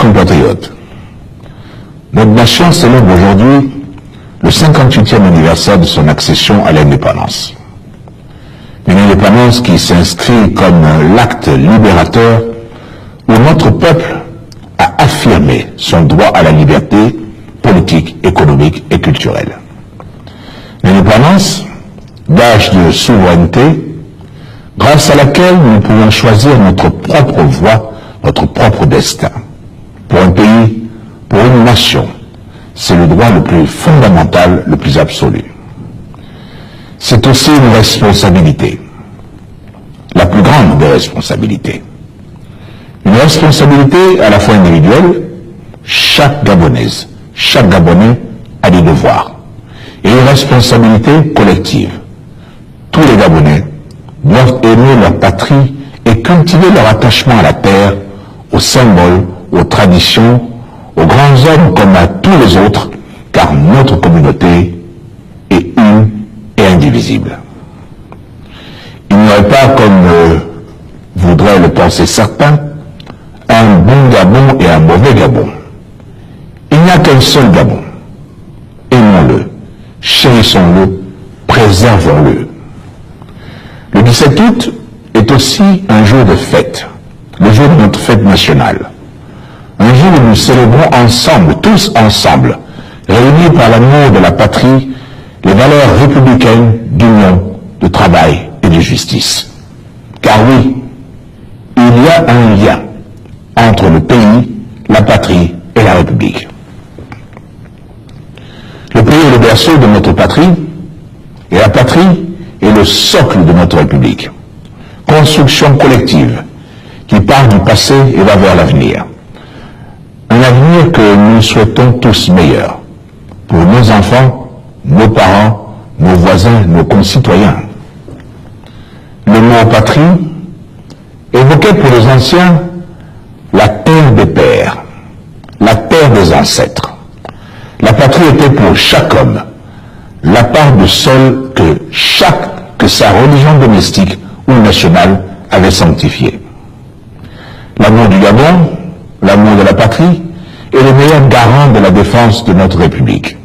compatriotes, notre nation célèbre aujourd'hui le 58e anniversaire de son accession à l'indépendance. Une indépendance qui s'inscrit comme l'acte libérateur où notre peuple a affirmé son droit à la liberté politique, économique et culturelle. L'indépendance, gage de souveraineté, grâce à laquelle nous pouvons choisir notre propre voie, notre propre destin. Pour un pays, pour une nation, c'est le droit le plus fondamental, le plus absolu. C'est aussi une responsabilité, la plus grande des responsabilités. Une responsabilité à la fois individuelle, chaque Gabonaise, chaque Gabonais a des devoirs, et une responsabilité collective. Tous les Gabonais doivent aimer leur patrie et cultiver leur attachement à la terre, aux symboles, aux traditions, aux grands hommes comme à tous les autres, car notre communauté est une et indivisible. Il n'y aurait pas, comme voudraient le penser certains, un bon Gabon et un mauvais Gabon. Il n'y a qu'un seul Gabon. Aimons-le, chérissons-le, préservons-le. Le 17 août est aussi un jour de fête, le jour de notre fête nationale. Un jour où nous célébrons ensemble, tous ensemble, réunis par l'amour de la patrie, les valeurs républicaines d'union, de travail et de justice. Car oui, il y a un lien entre le pays, la patrie et la République. Le pays est le berceau de notre patrie, et la patrie est le socle de notre République. Construction collective qui part du passé et va vers l'avenir. Un avenir que nous souhaitons tous meilleur pour nos enfants, nos parents, nos voisins, nos concitoyens. Le mot patrie évoquait pour les anciens la terre des pères, la terre des ancêtres. La patrie était pour chaque homme la part de sol que sa religion domestique ou nationale avait sanctifiée. L'amour du Gabon, l'amour de la patrie est le meilleur garant de la défense de notre République.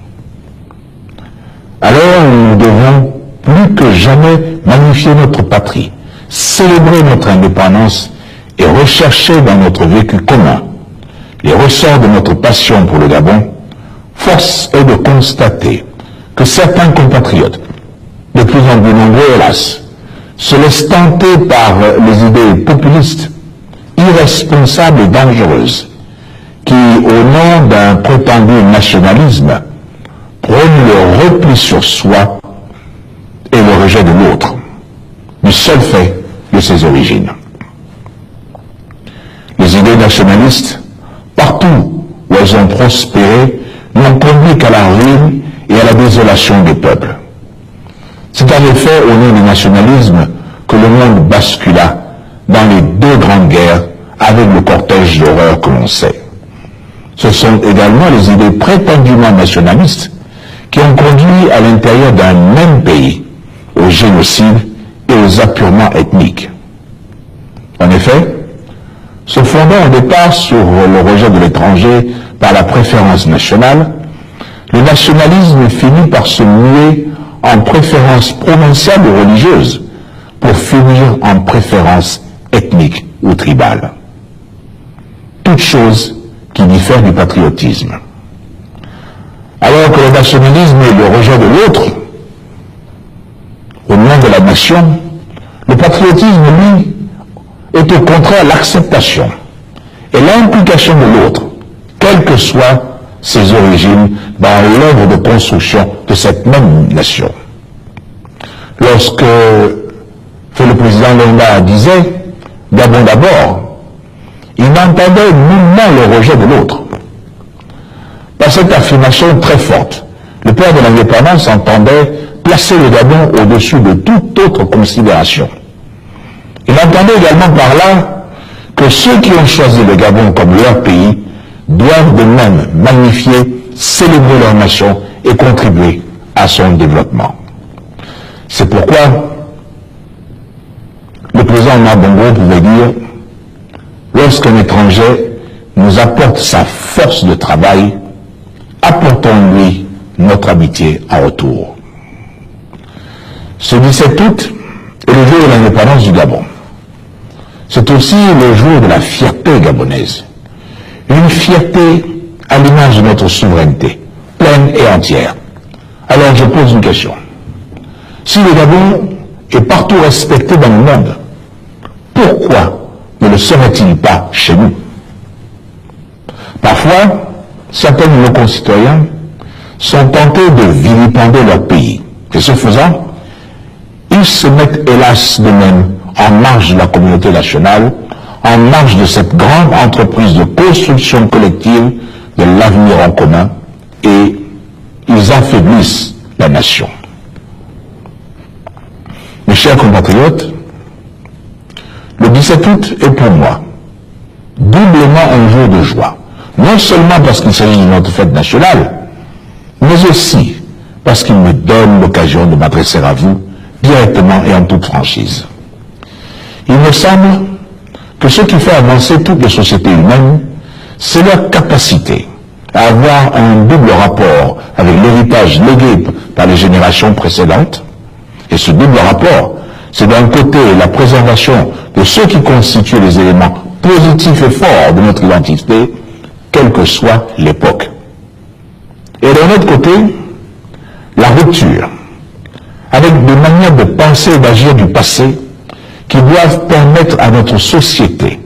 Alors nous devons plus que jamais magnifier notre patrie, célébrer notre indépendance et rechercher dans notre vécu commun les ressorts de notre passion pour le Gabon. Force est de constater que certains compatriotes, de plus en plus nombreux hélas, se laissent tenter par les idées populistes, irresponsables et dangereuses, qui, au nom d'un prétendu nationalisme, prônent le repli sur soi et le rejet de l'autre, du seul fait de ses origines. Les idées nationalistes, partout où elles ont prospéré, n'ont conduit qu'à la ruine et à la désolation des peuples. C'est en effet au nom du nationalisme que le monde bascula dans les deux grandes guerres avec le cortège d'horreur que l'on sait. Ce sont également les idées prétendument nationalistes qui ont conduit à l'intérieur d'un même pays au génocide et aux apurements ethniques. En effet, se fondant au départ sur le rejet de l'étranger par la préférence nationale, le nationalisme finit par se muer en préférence provinciale ou religieuse pour finir en préférence ethnique ou tribale. Toute chose qui diffère du patriotisme. Alors que le nationalisme est le rejet de l'autre, au nom de la nation, le patriotisme, lui, est au contraire l'acceptation et l'implication de l'autre, quelles que soient ses origines, dans l'œuvre de construction de cette même nation. Lorsque le président Longa disait « Gabon d'abord », il n'entendait nullement le rejet de l'autre. Par cette affirmation très forte, le père de l'indépendance entendait placer le Gabon au-dessus de toute autre considération. Il entendait également par là que ceux qui ont choisi le Gabon comme leur pays doivent de même magnifier, célébrer leur nation et contribuer à son développement. C'est pourquoi le président Omar Bongo pouvait dire « Lorsqu'un étranger nous apporte sa force de travail, apportons-lui notre amitié en retour. Ce 17 août est le jour de l'indépendance du Gabon. C'est aussi le jour de la fierté gabonaise. Une fierté à l'image de notre souveraineté, pleine et entière. Alors je pose une question. Si le Gabon est partout respecté dans le monde, pourquoi ne le serait-il pas chez nous? Parfois, certains de nos concitoyens sont tentés de vilipender leur pays. Et ce faisant, ils se mettent hélas de même en marge de la communauté nationale, en marge de cette grande entreprise de construction collective de l'avenir en commun, et ils affaiblissent la nation. Mes chers compatriotes, le 17 août est pour moi doublement un jour de joie. Non seulement parce qu'il s'agit de notre fête nationale, mais aussi parce qu'il me donne l'occasion de m'adresser à vous directement et en toute franchise. Il me semble que ce qui fait avancer toutes les sociétés humaines, c'est leur capacité à avoir un double rapport avec l'héritage légué par les générations précédentes. Et ce double rapport, c'est d'un côté la préservation de ceux qui constituent les éléments positifs et forts de notre identité, quelle que soit l'époque. Et d'un autre côté, la rupture, avec des manières de penser et d'agir du passé qui doivent permettre à notre société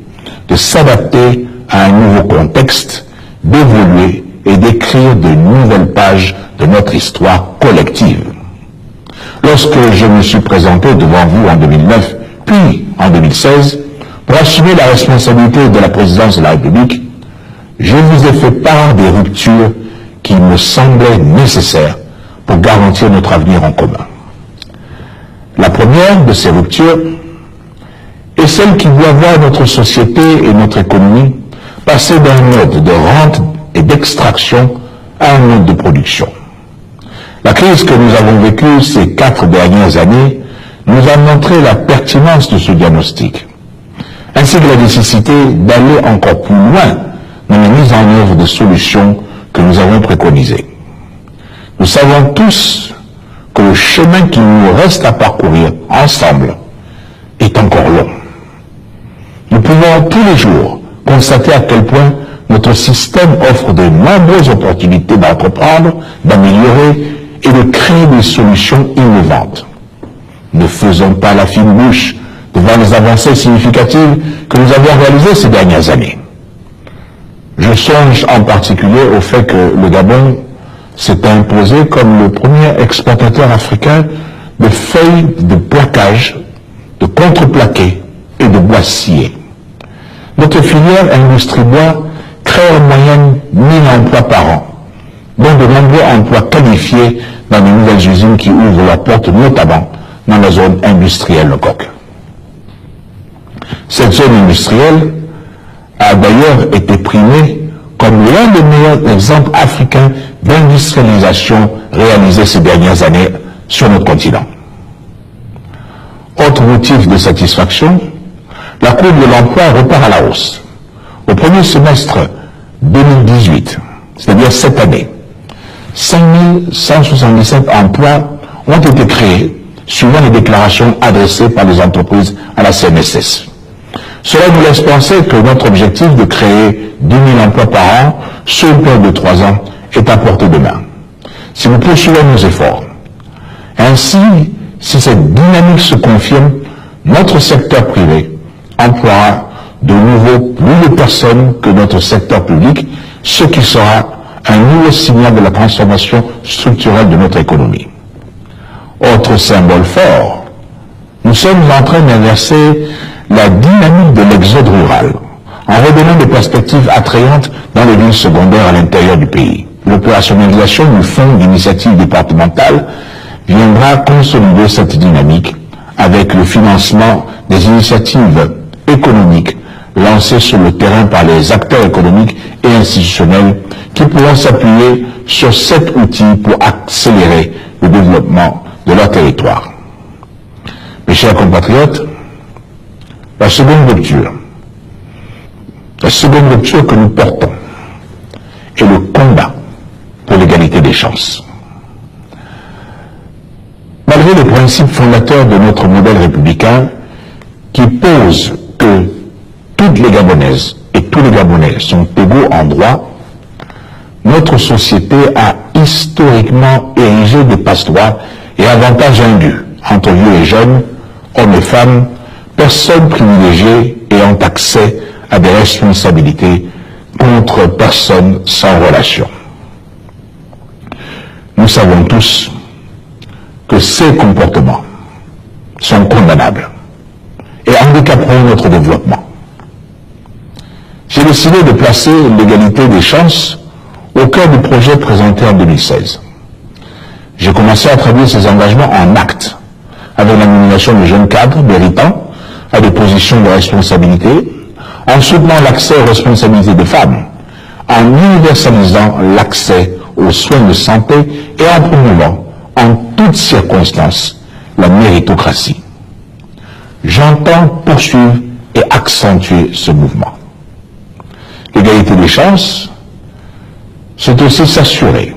de s'adapter à un nouveau contexte, d'évoluer et d'écrire de nouvelles pages de notre histoire collective. Lorsque je me suis présenté devant vous en 2009, puis en 2016, pour assumer la responsabilité de la présidence de la République, je vous ai fait part des ruptures qui me semblaient nécessaires pour garantir notre avenir en commun. La première de ces ruptures est celle qui doit voir notre société et notre économie passer d'un mode de rente et d'extraction à un mode de production. La crise que nous avons vécue ces 4 dernières années nous a montré la pertinence de ce diagnostic, ainsi que la nécessité d'aller encore plus loin dans la mise en œuvre des solutions que nous avons préconisées. Nous savons tous que le chemin qu'il nous reste à parcourir ensemble est encore long. Nous pouvons tous les jours constater à quel point notre système offre de nombreuses opportunités d'entreprendre, d'améliorer et de créer des solutions innovantes. Ne faisons pas la fine bouche devant les avancées significatives que nous avons réalisées ces dernières années. Je songe en particulier au fait que le Gabon s'est imposé comme le premier exportateur africain de feuilles de plaquage, de contreplaqué et de bois scié. Notre filière industrie bois crée en moyenne 1000 emplois par an, dont de nombreux emplois qualifiés dans de nouvelles usines qui ouvrent leurs portes notamment dans la zone industrielle de Coq. Cette zone industrielle a d'ailleurs été primée comme l'un des meilleurs exemples africains d'industrialisation réalisés ces dernières années sur notre continent. Autre motif de satisfaction, la courbe de l'emploi repart à la hausse. Au premier semestre 2018, c'est-à-dire cette année, 5177 emplois ont été créés suivant les déclarations adressées par les entreprises à la CNSS. Cela nous laisse penser que notre objectif de créer 10 000 emplois par an sur une période de 3 ans est à portée de main. Si nous poursuivons nos efforts, ainsi, si cette dynamique se confirme, notre secteur privé emploiera de nouveau plus de personnes que notre secteur public, ce qui sera un nouveau signal de la transformation structurelle de notre économie. Autre symbole fort, nous sommes en train d'inverser la dynamique de l'exode rural, en redonnant des perspectives attrayantes dans les villes secondaires à l'intérieur du pays. L'opérationnalisation du fonds d'initiative départementale viendra consolider cette dynamique avec le financement des initiatives économiques lancées sur le terrain par les acteurs économiques et institutionnels qui pourront s'appuyer sur cet outil pour accélérer le développement de leur territoire. Mes chers compatriotes, la seconde rupture La seconde rupture que nous portons est le combat pour l'égalité des chances. Malgré les principes fondateurs de notre modèle républicain qui posent que toutes les Gabonaises et tous les Gabonais sont égaux en droit, notre société a historiquement érigé des passe-droits et avantages indus entre vieux et jeunes, hommes et femmes, personnes privilégiées ayant accès à des responsabilités contre personnes sans relation. Nous savons tous que ces comportements sont condamnables et handicaperont notre développement. J'ai décidé de placer l'égalité des chances au cœur du projet présenté en 2016. J'ai commencé à traduire ces engagements en actes, avec la nomination de jeunes cadres méritants à des positions de responsabilité, en soutenant l'accès aux responsabilités des femmes, en universalisant l'accès aux soins de santé et en promouvant en toutes circonstances la méritocratie. J'entends poursuivre et accentuer ce mouvement. L'égalité des chances, c'est aussi s'assurer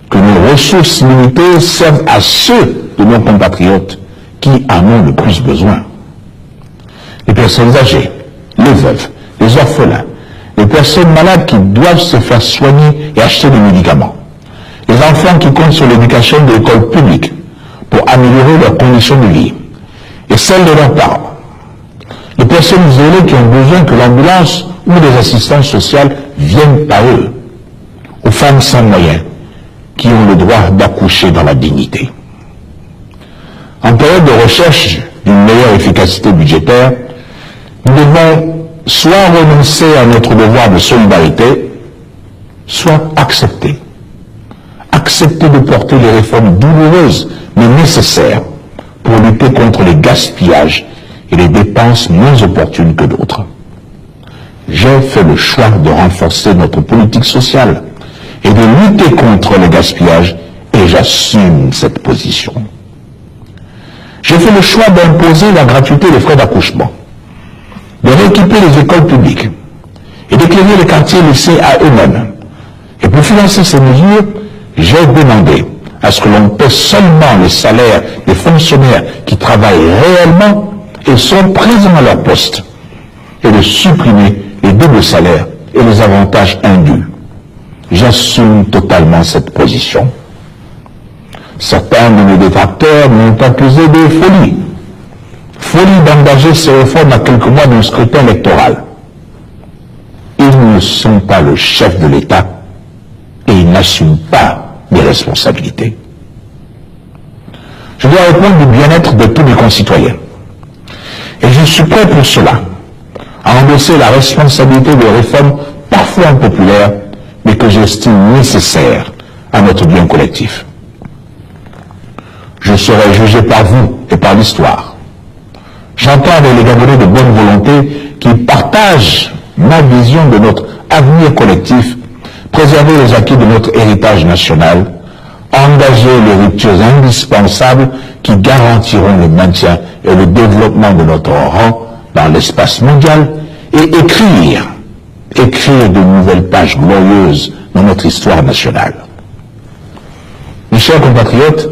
que nos ressources limitées servent à ceux de nos compatriotes qui en ont le plus besoin. Les personnes âgées, les veuves, les orphelins, les personnes malades qui doivent se faire soigner et acheter des médicaments, les enfants qui comptent sur l'éducation de l'école publique pour améliorer leurs conditions de vie et celles de leurs parents, les personnes isolées qui ont besoin que l'ambulance ou les assistances sociales viennent à eux, aux femmes sans moyens qui ont le droit d'accoucher dans la dignité. En période de recherche d'une meilleure efficacité budgétaire, nous devons soit renoncer à notre devoir de solidarité, soit accepter de porter les réformes douloureuses mais nécessaires pour lutter contre les gaspillages et les dépenses moins opportunes que d'autres. J'ai fait le choix de renforcer notre politique sociale et de lutter contre le gaspillage, et j'assume cette position. J'ai fait le choix d'imposer la gratuité des frais d'accouchement, de rééquiper les écoles publiques et d'éclairer les quartiers laissés à eux-mêmes. Et pour financer ces mesures, j'ai demandé à ce que l'on paie seulement les salaires des fonctionnaires qui travaillent réellement et sont présents à leur poste, et de supprimer les doubles salaires et les avantages indus. J'assume totalement cette position. Certains de mes détracteurs m'ont accusé de folie. Folie d'engager ces réformes à quelques mois d'un scrutin électoral. Ils ne sont pas le chef de l'État et ils n'assument pas mes responsabilités. Je dois répondre du bien-être de tous mes concitoyens. Et je suis prêt pour cela, à endosser la responsabilité de réformes parfois impopulaires, mais que j'estime nécessaires à notre bien collectif. Je serai jugé par vous et par l'histoire. J'entends avec les Gabonais de bonne volonté qui partagent ma vision de notre avenir collectif, préserver les acquis de notre héritage national, engager les ruptures indispensables qui garantiront le maintien et le développement de notre rang dans l'espace mondial et écrire de nouvelles pages glorieuses dans notre histoire nationale. Mes chers compatriotes,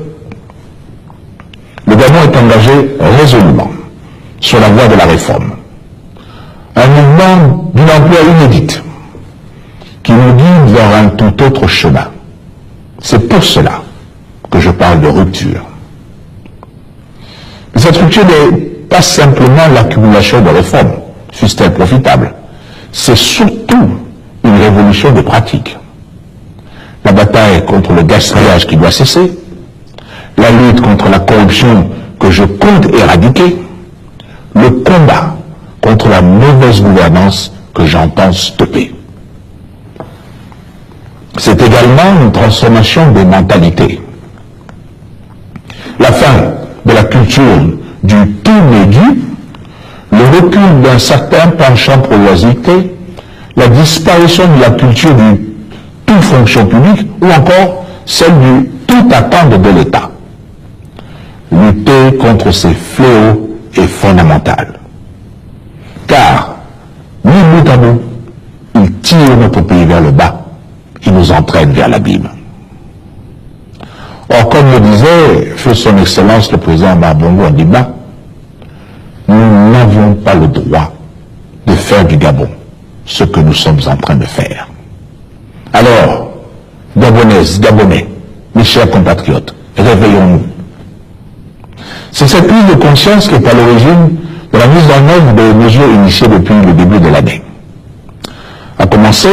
le Gabon est engagé résolument sur la voie de la réforme. Un mouvement d'une ampleur inédite qui nous guide vers un tout autre chemin. C'est pour cela que je parle de rupture. Mais cette rupture n'est pas simplement l'accumulation de réformes, fussent-elles profitables. C'est surtout une révolution des pratiques. La bataille contre le gaspillage qui doit cesser, la lutte contre la corruption que je compte éradiquer, le combat contre la mauvaise gouvernance que j'entends stopper. C'est également une transformation des mentalités. La fin de la culture du tout mais dû, le recul d'un certain penchant pour l'oisiveté, la disparition de la culture du tout fonction publique ou encore celle du tout attendre de l'État. Lutter contre ces fléaux est fondamental. Car ni bout en bout, il tire notre pays vers le bas, il nous entraîne vers l'abîme. Or, comme le disait feu son Excellence le président Bongo Ondimba, nous n'avons pas le droit de faire du Gabon ce que nous sommes en train de faire. Alors, Gabonaises, Gabonais, mes chers compatriotes, réveillons-nous. C'est cette prise de conscience qui est à l'origine de la mise en œuvre des mesures initiées depuis le début de l'année. À commencer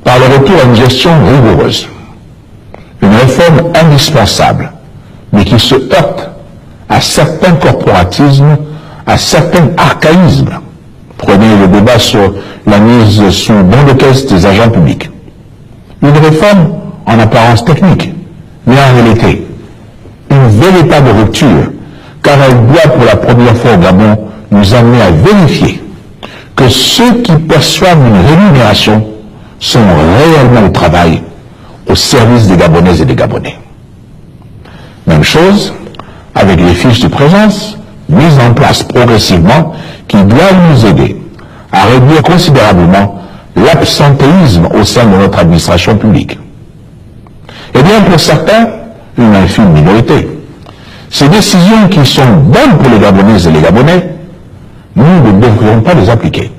par le retour à une gestion rigoureuse, une réforme indispensable, mais qui se heurte à certains corporatismes, à certains archaïsmes. Prenez le débat sur la mise sous bon de caisse des agents publics. Une réforme en apparence technique, mais en réalité, une véritable rupture, car elle doit pour la première fois au Gabon nous amener à vérifier que ceux qui perçoivent une rémunération sont réellement au travail, au service des Gabonaises et des Gabonais. Même chose avec les fiches de présence mises en place progressivement qui doivent nous aider à réduire considérablement l'absentéisme au sein de notre administration publique. Eh bien, pour certains, une infime minorité, ces décisions qui sont bonnes pour les Gabonaises et les Gabonais, nous ne devrions pas les appliquer.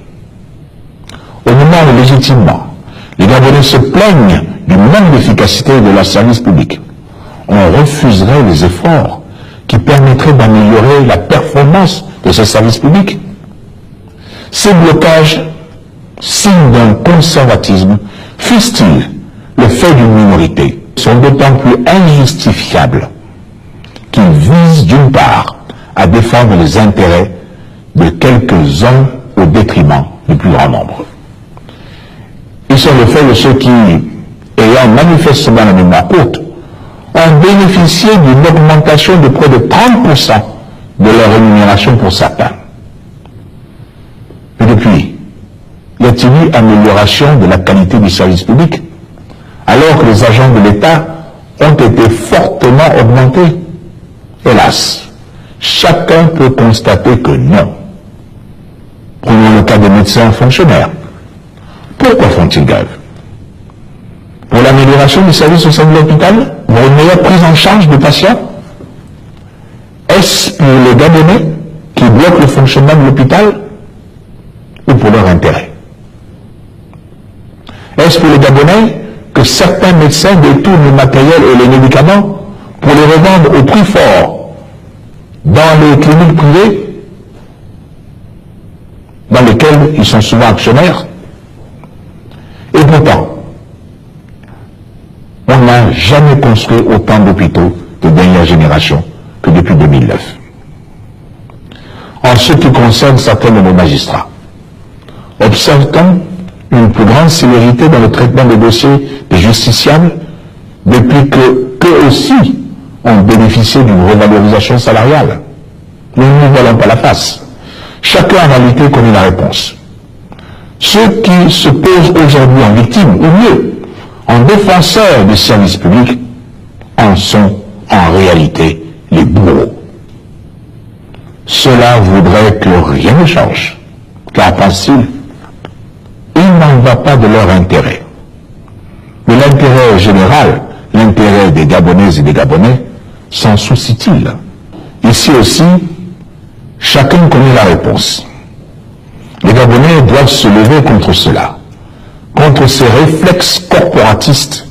Au moment où, légitimement, les Gabonais se plaignent du manque d'efficacité de leur service public, on refuserait les efforts qui permettraient d'améliorer la performance de ce service public. Ces blocages, signe d'un conservatisme, fût-il le fait d'une minorité, sont d'autant plus injustifiables qu'ils visent d'une part à défendre les intérêts de quelques-uns au détriment du plus grand nombre. Ils sont le fait de ceux qui, ayant manifestement la mémoire haute, ont bénéficié d'une augmentation de près de 30% de leur rémunération pour certains. Mais depuis, y a-t-il eu amélioration de la qualité du service public, alors que les agents de l'État ont été fortement augmentés? Hélas, chacun peut constater que non. Prenons le cas des médecins fonctionnaires. Pourquoi font-ils grève? Pour l'amélioration du service au sein de l'hôpital? Pour une meilleure prise en charge des patients? Est-ce pour les Gabonais qui bloquent le fonctionnement de l'hôpital? Ou pour leur intérêt? Est-ce pour les Gabonais que certains médecins détournent le matériel et les médicaments pour les revendre au prix fort dans les cliniques privées dans lesquelles ils sont souvent actionnaires? Et pourtant, on n'a jamais construit autant d'hôpitaux de dernière génération que depuis 2009. En ce qui concerne certains de nos magistrats, observe-t-on une plus grande célérité dans le traitement des dossiers des justiciables depuis qu'eux aussi ont bénéficié d'une revalorisation salariale? Nous ne nous voilons pas la face. Chacun en réalité connaît la réponse. Ceux qui se posent aujourd'hui en victime, ou mieux, en défenseurs des services publics, en sont en réalité les bourreaux. Cela voudrait que rien ne change, car pensent-ils, il n'en va pas de leur intérêt. Mais l'intérêt général, l'intérêt des Gabonaises et des Gabonais, s'en soucie-t-il? Ici aussi, chacun connaît la réponse. Les Gabonais doivent se lever contre cela, contre ces réflexes corporatistes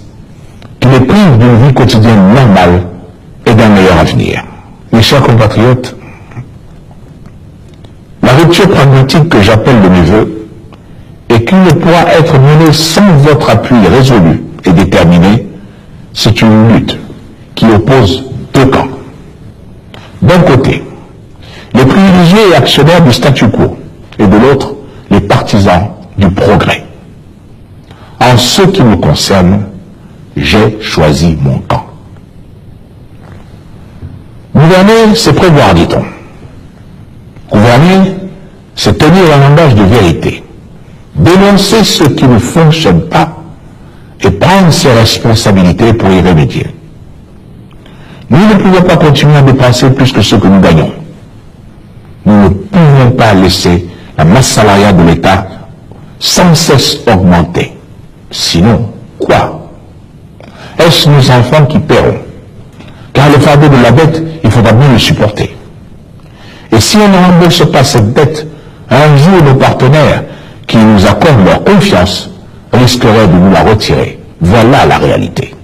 qui les privent d'une vie quotidienne normale et d'un meilleur avenir. Mes chers compatriotes, la rupture pragmatique que j'appelle de mes voeux et qui ne pourra être menée sans votre appui résolu et déterminé, c'est une lutte qui oppose deux camps. D'un côté, les privilégiés et actionnaires du statu quo, et de l'autre, les partisans du progrès. En ce qui me concerne, j'ai choisi mon camp. Gouverner, c'est prévoir, dit-on. Gouverner, c'est tenir un langage de vérité, dénoncer ce qui ne fonctionne pas et prendre ses responsabilités pour y remédier. Nous ne pouvons pas continuer à dépenser plus que ce que nous gagnons. Nous ne pouvons pas laisser la masse salariale de l'État sans cesse augmenter. Sinon, quoi? Est-ce nos enfants qui paieront? Car le fardeau de la dette, il faudra bien le supporter. Et si on ne rembourse pas cette dette, un jour nos partenaires qui nous accordent leur confiance risqueraient de nous la retirer. Voilà la réalité.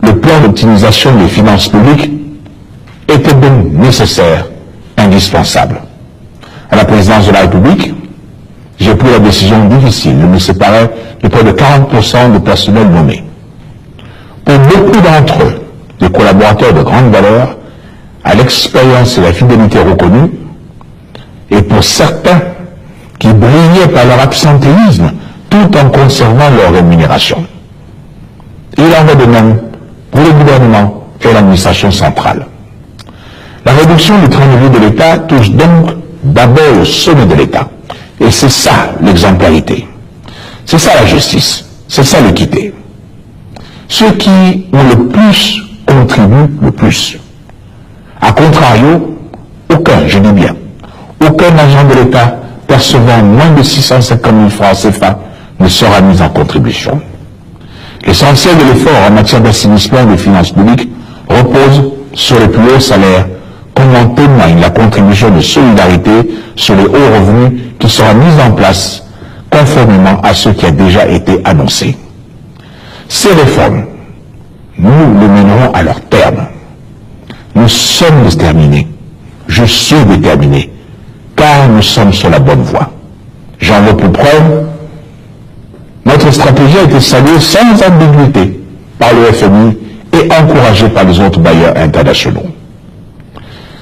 Le plan d'optimisation des finances publiques était donc nécessaire, indispensable. À la présidence de la République, j'ai pris la décision difficile de me séparer de près de 40% de personnel nommé. Pour beaucoup d'entre eux, des collaborateurs de grande valeur, à l'expérience et la fidélité reconnue, et pour certains qui brillaient par leur absentéisme tout en conservant leur rémunération. Il en va de même pour le gouvernement et l'administration centrale. La réduction du train de vie de l'État touche donc d'abord au sommet de l'État. Et c'est ça l'exemplarité. C'est ça la justice. C'est ça l'équité. Ceux qui ont le plus contribuent le plus. A contrario, aucun, je dis bien, aucun agent de l'État percevant moins de 650 000 francs CFA ne sera mis en contribution. L'essentiel de l'effort en matière d'assainissement des finances publiques repose sur les plus hauts salaires, comme en témoigne la contribution de solidarité sur les hauts revenus qui sera mise en place conformément à ce qui a déjà été annoncé. Ces réformes, nous les mènerons à leur terme. Nous sommes déterminés. Je suis déterminé, car nous sommes sur la bonne voie. J'en veux pour preuve, notre stratégie a été saluée sans ambiguïté par le FMI et encouragée par les autres bailleurs internationaux.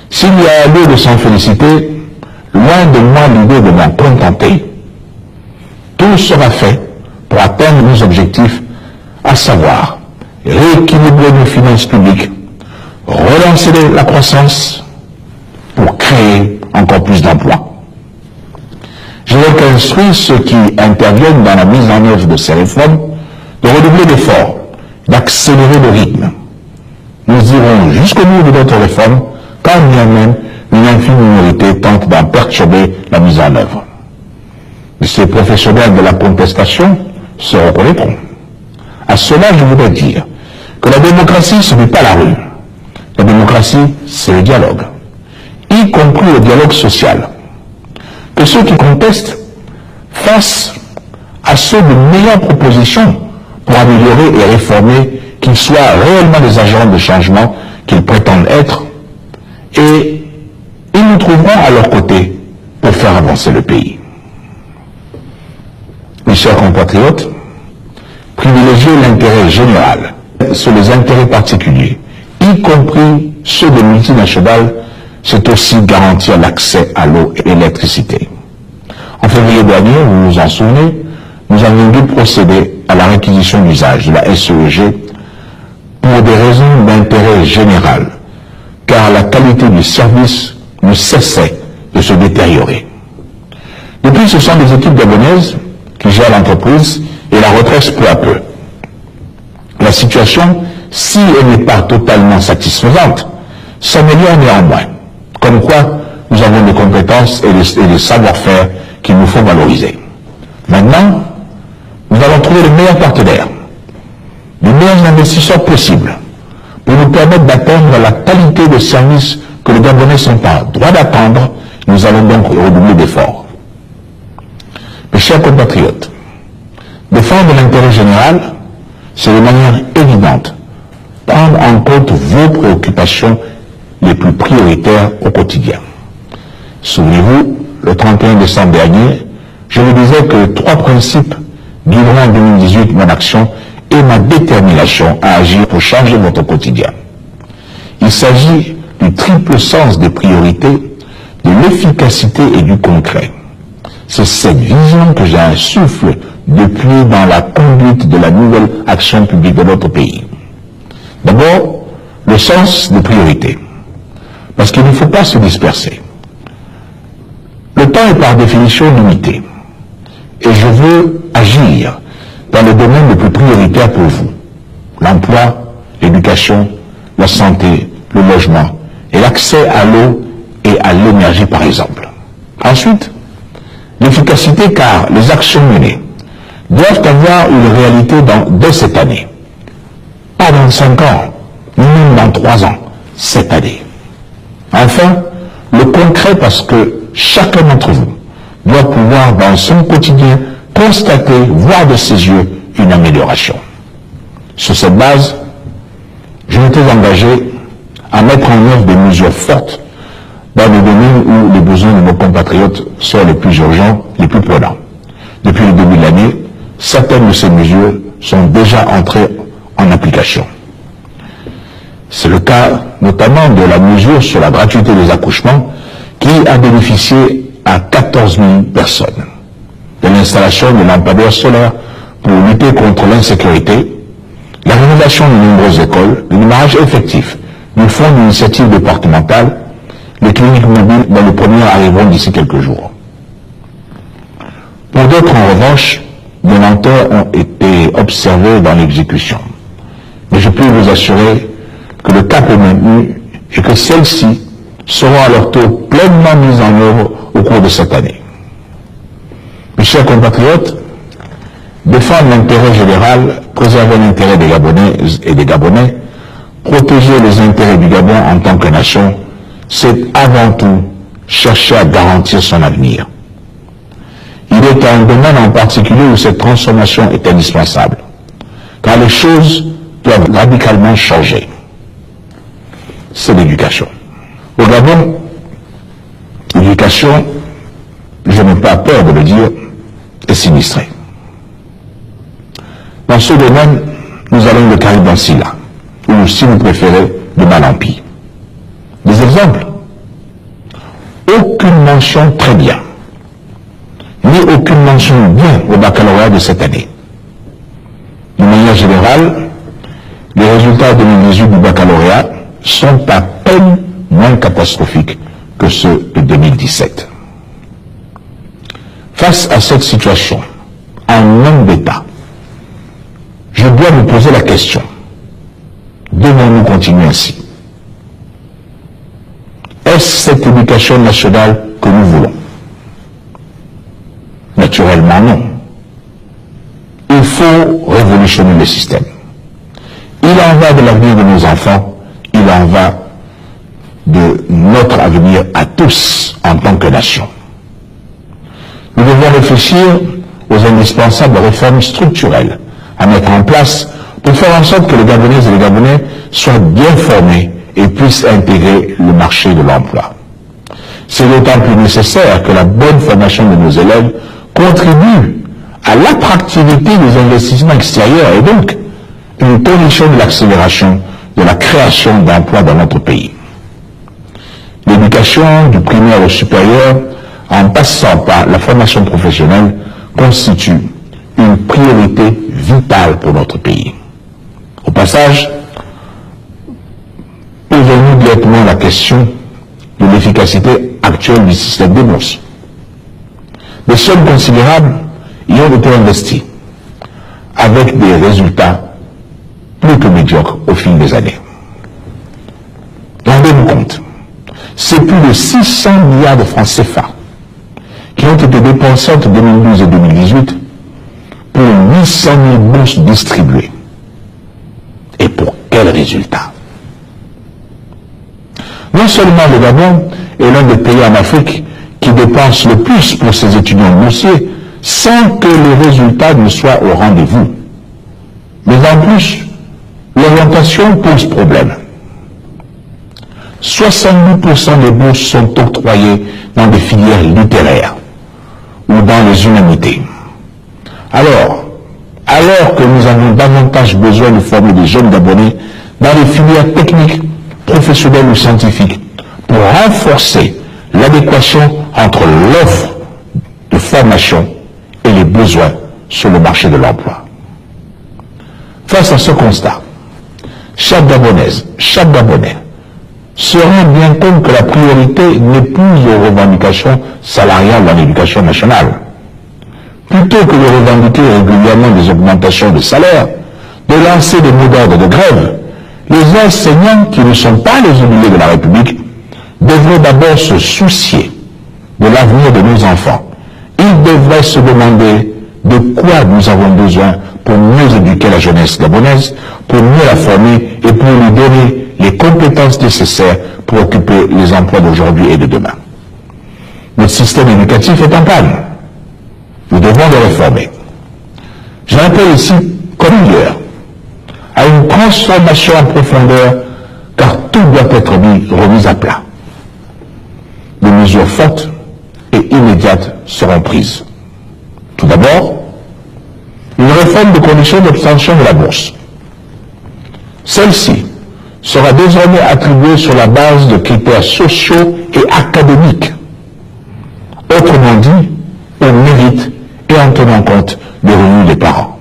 S'il y a lieu de s'en féliciter, loin de moi l'idée de m'en contenter. Tout sera fait pour atteindre nos objectifs, à savoir rééquilibrer nos finances publiques, relancer la croissance pour créer encore plus d'emplois. J'ai donc instruit ceux qui interviennent dans la mise en œuvre de ces réformes de redoubler d'efforts, d'accélérer le rythme. Nous irons jusqu'au bout de notre réforme, quand bien même une infime minorité tente d'en perturber la mise en œuvre. Mais ces professionnels de la contestation se reconnaîtront. À cela, je voudrais dire que la démocratie, ce n'est pas la rue. La démocratie, c'est le dialogue, y compris le dialogue social. Que ceux qui contestent fassent à ceux de meilleures propositions pour améliorer et réformer, qu'ils soient réellement des agents de changement qu'ils prétendent être, et ils nous trouveront à leur côté pour faire avancer le pays. Mes chers compatriotes, privilégier l'intérêt général sur les intérêts particuliers, y compris ceux des multinationales, c'est aussi garantir l'accès à l'eau et l'électricité. En février dernier, vous vous en souvenez, nous avions dû procéder à la réquisition d'usage de la SEEG pour des raisons d'intérêt général, car la qualité du service ne cessait de se détériorer. Depuis, ce sont des équipes gabonaises qui gèrent l'entreprise et la redressent peu à peu. La situation, si elle n'est pas totalement satisfaisante, s'améliore néanmoins. Comme quoi, nous avons des compétences et des savoir-faire qu'il nous faut valoriser. Maintenant, nous allons trouver les meilleurs partenaires, les meilleurs investisseurs possibles, pour nous permettre d'atteindre la qualité de service que les Gabonais sont en droit d'attendre. Nous allons donc redoubler d'efforts. Mes chers compatriotes, défendre l'intérêt général, c'est de manière évidente prendre en compte vos préoccupations les plus prioritaires au quotidien. Souvenez-vous, le 31 décembre dernier, je vous disais que 3 principes guideront en 2018 mon action et ma détermination à agir pour changer votre quotidien. Il s'agit du triple sens des priorités, de l'efficacité et du concret. C'est cette vision que j'insuffle depuis dans la conduite de la nouvelle action publique de notre pays. D'abord, le sens des priorités. Parce qu'il ne faut pas se disperser. Le temps est par définition limité. Et je veux agir dans les domaines les plus prioritaires pour vous. L'emploi, l'éducation, la santé, le logement et l'accès à l'eau et à l'énergie par exemple. Ensuite, L'efficacité, car les actions menées doivent avoir une réalité dès cette année. Pas dans 5 ans, ni même dans 3 ans, cette année. Enfin, le concret, parce que chacun d'entre vous doit pouvoir, dans son quotidien, constater, voir de ses yeux une amélioration. Sur cette base, je m'étais engagé à mettre en œuvre des mesures fortes dans les domaines où les besoins de nos compatriotes sont les plus urgents, les plus prenants. Depuis le début de l'année, certaines de ces mesures sont déjà entrées en application. C'est le cas notamment de la mesure sur la gratuité des accouchements qui a bénéficié à 14 000 personnes, de l'installation de lampadaires solaires pour lutter contre l'insécurité, la rénovation de nombreuses écoles, le démarrage effectif du fonds d'initiative départementale, les cliniques mobiles dont les premières arriveront d'ici quelques jours. Pour d'autres, en revanche, des lenteurs ont été observées dans l'exécution. Mais je peux vous assurer que le cap est maintenu et que celles-ci seront à leur tour pleinement mises en œuvre au cours de cette année. Mes chers compatriotes, défendre l'intérêt général, préserver l'intérêt des Gabonaises et des Gabonais, protéger les intérêts du Gabon en tant que nation, c'est avant tout chercher à garantir son avenir. Il est un domaine en particulier où cette transformation est indispensable, car les choses doivent radicalement changer. C'est l'éducation. Au Gabon, l'éducation, je n'ai pas peur de le dire, est sinistrée. Dans ce domaine, nous allons le carré dans Silla, ou si vous préférez, de mal en pis. Des exemples? Aucune mention très bien, ni aucune mention bien au baccalauréat de cette année. De manière générale, les résultats 2018 du baccalauréat sont à peine moins catastrophiques que ceux de 2017. Face à cette situation, en homme d'État, je dois me poser la question, devons-nous continuer ainsi? Est-ce cette éducation nationale que nous voulons? Naturellement non. Il faut révolutionner le système. Il en va de l'avenir de nos enfants, il en va de notre avenir à tous en tant que nation. Nous devons réfléchir aux indispensables réformes structurelles à mettre en place pour faire en sorte que les Gabonaises et les Gabonais soient bien formés et puissent intégrer le marché de l'emploi. C'est d'autant plus nécessaire que la bonne formation de nos élèves contribue à l'attractivité des investissements extérieurs et donc une condition de l'accélération de la création d'emplois dans notre pays. L'éducation du primaire au supérieur, en passant par la formation professionnelle, constitue une priorité vitale pour notre pays. Au passage, posons-nous directement la question de l'efficacité actuelle du système des bourses. Des sommes considérables y ont été investies, avec des résultats plus que médiocres au fil des années. Rendez-vous compte, c'est plus de 600 milliards de francs CFA qui ont été dépensés entre 2012 et 2018 pour 800 000 bourses distribuées. Et pour quel résultat? Non seulement le Gabon est l'un des pays en Afrique qui dépense le plus pour ses étudiants boursiers sans que les résultats ne soient au rendez-vous, mais en plus, l'orientation pose problème. 70% des bourses sont octroyées dans des filières littéraires ou dans les humanités. Alors que nous avons davantage besoin de former des jeunes Gabonais dans les filières techniques, professionnelles ou scientifiques pour renforcer l'adéquation entre l'offre de formation et les besoins sur le marché de l'emploi. Face à ce constat, chaque Gabonaise, chaque Gabonais se rend bien compte que la priorité n'est plus aux revendications salariales dans l'éducation nationale. Plutôt que de revendiquer régulièrement des augmentations de salaire, de lancer des mots d'ordre de grève, les enseignants qui ne sont pas les oubliés de la République devraient d'abord se soucier de l'avenir de nos enfants ils devraient se demander de quoi nous avons besoin pour mieux éduquer la jeunesse gabonaise, pour mieux la former et pour lui donner les compétences nécessaires pour occuper les emplois d'aujourd'hui et de demain. Notre système éducatif est en panne. Nous devons le réformer. Je rappelle ici, comme hier, à une transformation en profondeur, car tout doit être remis à plat. Des mesures fortes et immédiates seront prises. Tout d'abord, une réforme des conditions d'obtention de la bourse. Celle-ci sera désormais attribuée sur la base de critères sociaux et académiques. Autrement dit, au mérite et en tenant compte des revenus des parents.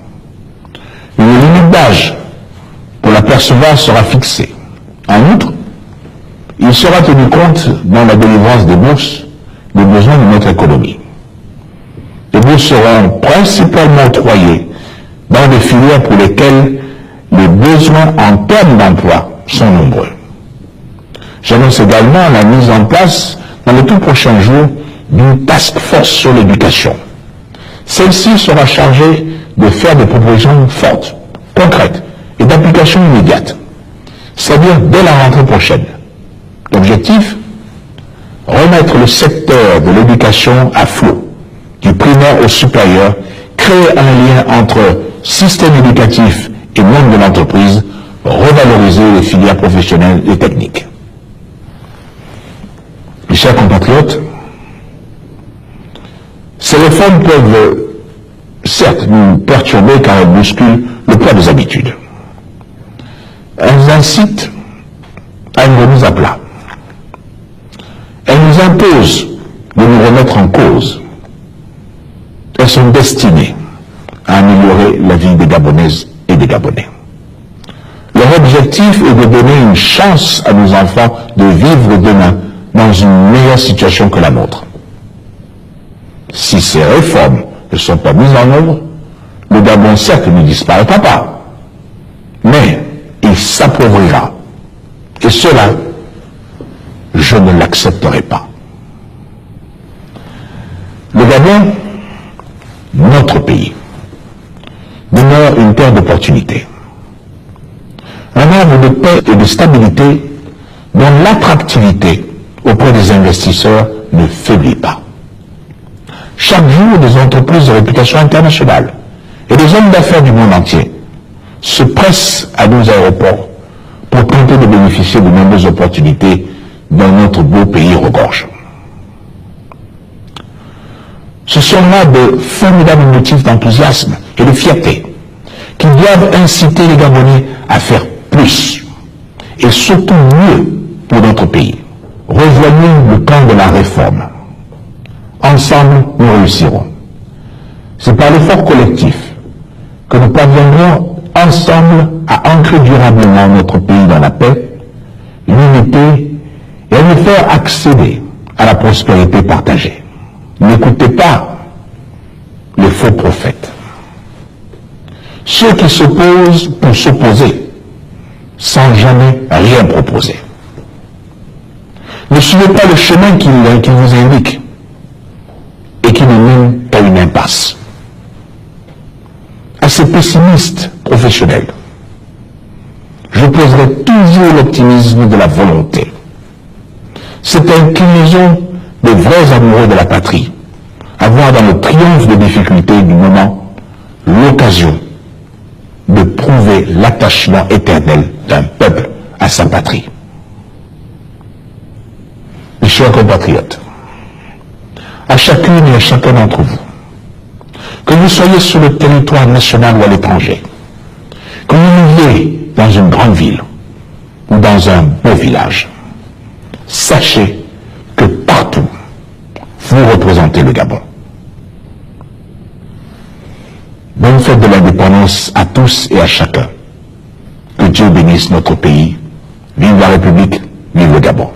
Une limite d'âge pour la percevoir sera fixée. En outre, il sera tenu compte dans la délivrance des bourses des besoins de notre économie. Les bourses seront principalement octroyées dans des filières pour lesquelles les besoins en termes d'emploi sont nombreux. J'annonce également la mise en place dans les tout prochains jours d'une task force sur l'éducation. Celle-ci sera chargée de faire des propositions fortes, concrètes et d'application immédiate, c'est-à-dire dès la rentrée prochaine. L'objectif, remettre le secteur de l'éducation à flot, du primaire au supérieur, créer un lien entre système éducatif et monde de l'entreprise, revaloriser les filières professionnelles et techniques. Mes chers compatriotes, ces réformes peuvent certes nous perturber car elles bousculent le poids des habitudes. Elles incitent à une remise à plat. Elles nous imposent de nous remettre en cause. Elles sont destinées à améliorer la vie des Gabonaises et des Gabonais. Leur objectif est de donner une chance à nos enfants de vivre demain dans une meilleure situation que la nôtre. Si ces réformes ne sont pas mises en œuvre, le Gabon certes ne disparaîtra pas, mais il s'appauvrira. Et cela, je ne l'accepterai pas. Le Gabon, notre pays, demeure une terre d'opportunités. Un havre de paix et de stabilité dont l'attractivité auprès des investisseurs ne faiblit pas. Chaque jour, des entreprises de réputation internationale et des hommes d'affaires du monde entier se pressent à nos aéroports pour tenter de bénéficier de nombreuses opportunités dont notre beau pays regorge. Ce sont là de formidables motifs d'enthousiasme et de fierté qui doivent inciter les Gabonais à faire plus et surtout mieux pour notre pays. Rejoignons le camp de la réforme. Ensemble, nous réussirons. C'est par l'effort collectif que nous parviendrons ensemble à ancrer durablement notre pays dans la paix, l'unité et à nous faire accéder à la prospérité partagée. N'écoutez pas les faux prophètes. Ceux qui s'opposent pour s'opposer, sans jamais rien proposer. Ne suivez pas le chemin qu'ils vous indiquent et qui ne mène qu'à une impasse. À ces pessimistes professionnels, je poserai toujours l'optimisme de la volonté. Cette inclinaison des vrais amoureux de la patrie, à voir dans le triomphe des difficultés du moment l'occasion de prouver l'attachement éternel d'un peuple à sa patrie. Mes chers compatriotes, à chacune et à chacun d'entre vous, que vous soyez sur le territoire national ou à l'étranger, que vous viviez dans une grande ville ou dans un beau village, sachez que partout, vous représentez le Gabon. Bonne fête de l'indépendance à tous et à chacun. Que Dieu bénisse notre pays. Vive la République, vive le Gabon.